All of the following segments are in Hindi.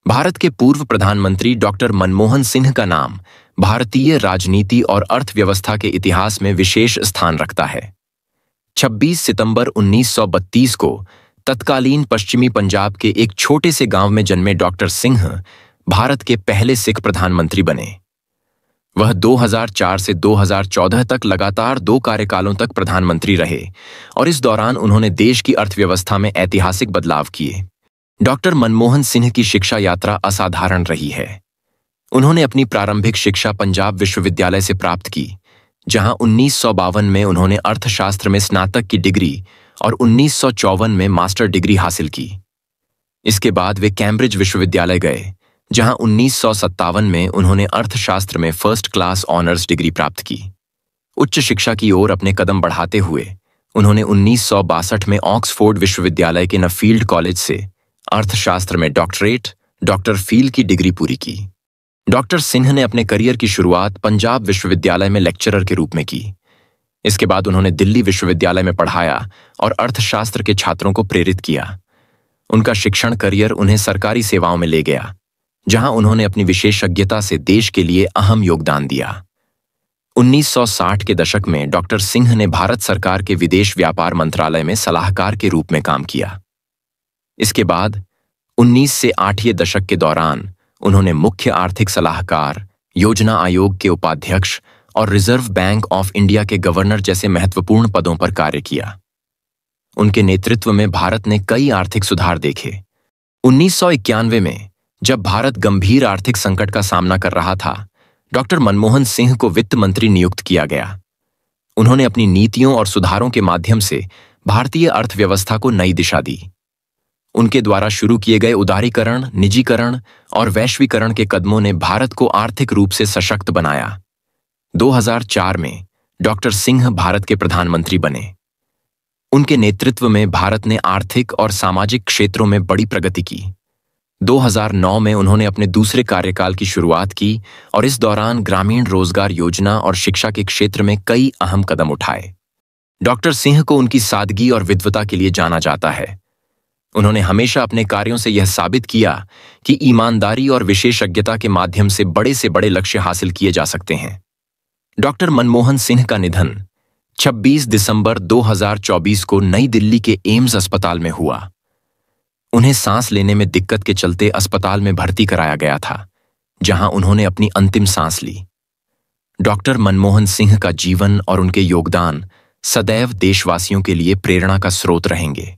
भारत के पूर्व प्रधानमंत्री डॉक्टर मनमोहन सिंह का नाम भारतीय राजनीति और अर्थव्यवस्था के इतिहास में विशेष स्थान रखता है। 26 सितंबर 1932 को तत्कालीन पश्चिमी पंजाब के एक छोटे से गांव में जन्मे डॉक्टर सिंह भारत के पहले सिख प्रधानमंत्री बने। वह 2004 से 2014 तक लगातार 2 कार्यकालों तक प्रधानमंत्री रहे और इस दौरान उन्होंने देश की अर्थव्यवस्था में ऐतिहासिक बदलाव किए। डॉक्टर मनमोहन सिंह की शिक्षा यात्रा असाधारण रही है। उन्होंने अपनी प्रारंभिक शिक्षा पंजाब विश्वविद्यालय से प्राप्त की, जहां 1952 में उन्होंने अर्थशास्त्र में स्नातक की डिग्री और 1954 में मास्टर डिग्री हासिल की। इसके बाद वे कैम्ब्रिज विश्वविद्यालय गए, जहां 1957 में उन्होंने अर्थशास्त्र में फर्स्ट क्लास ऑनर्स डिग्री प्राप्त की। उच्च शिक्षा की ओर अपने कदम बढ़ाते हुए उन्होंने 1962 में ऑक्सफोर्ड विश्वविद्यालय के नफील्ड कॉलेज से अर्थशास्त्र में डॉक्टरेट डॉक्टर फील की डिग्री पूरी की। डॉक्टर सिंह ने अपने करियर की शुरुआत पंजाब विश्वविद्यालय में लेक्चरर के रूप में की। इसके बाद उन्होंने दिल्ली विश्वविद्यालय में पढ़ाया और अर्थशास्त्र के छात्रों को प्रेरित किया। उनका शिक्षण करियर उन्हें सरकारी सेवाओं में ले गया, जहां उन्होंने अपनी विशेषज्ञता से देश के लिए अहम योगदान दिया। 1960 के दशक में डॉक्टर सिंह ने भारत सरकार के विदेश व्यापार मंत्रालय में सलाहकार के रूप में काम किया। इसके बाद 19 से 8वें दशक के दौरान उन्होंने मुख्य आर्थिक सलाहकार, योजना आयोग के उपाध्यक्ष और रिजर्व बैंक ऑफ इंडिया के गवर्नर जैसे महत्वपूर्ण पदों पर कार्य किया। उनके नेतृत्व में भारत ने कई आर्थिक सुधार देखे। 1991 में जब भारत गंभीर आर्थिक संकट का सामना कर रहा था, डॉक्टर मनमोहन सिंह को वित्त मंत्री नियुक्त किया गया। उन्होंने अपनी नीतियों और सुधारों के माध्यम से भारतीय अर्थव्यवस्था को नई दिशा दी। उनके द्वारा शुरू किए गए उदारीकरण, निजीकरण और वैश्वीकरण के कदमों ने भारत को आर्थिक रूप से सशक्त बनाया। 2004 में डॉक्टर सिंह भारत के प्रधानमंत्री बने। उनके नेतृत्व में भारत ने आर्थिक और सामाजिक क्षेत्रों में बड़ी प्रगति की। 2009 में उन्होंने अपने दूसरे कार्यकाल की शुरुआत की और इस दौरान ग्रामीण रोजगार योजना और शिक्षा के क्षेत्र में कई अहम कदम उठाए। डॉक्टर सिंह को उनकी सादगी और विद्वता के लिए जाना जाता है। उन्होंने हमेशा अपने कार्यों से यह साबित किया कि ईमानदारी और विशेषज्ञता के माध्यम से बड़े लक्ष्य हासिल किए जा सकते हैं। डॉक्टर मनमोहन सिंह का निधन 26 दिसंबर 2024 को नई दिल्ली के एम्स अस्पताल में हुआ। उन्हें सांस लेने में दिक्कत के चलते अस्पताल में भर्ती कराया गया था, जहां उन्होंने अपनी अंतिम सांस ली। डॉक्टर मनमोहन सिंह का जीवन और उनके योगदान सदैव देशवासियों के लिए प्रेरणा का स्रोत रहेंगे।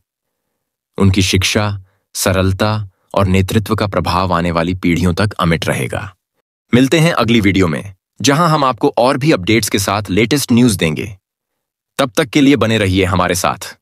उनकी शिक्षा, सरलता और नेतृत्व का प्रभाव आने वाली पीढ़ियों तक अमिट रहेगा। मिलते हैं अगली वीडियो में, जहां हम आपको और भी अपडेट्स के साथ लेटेस्ट न्यूज़ देंगे। तब तक के लिए बने रहिए हमारे साथ।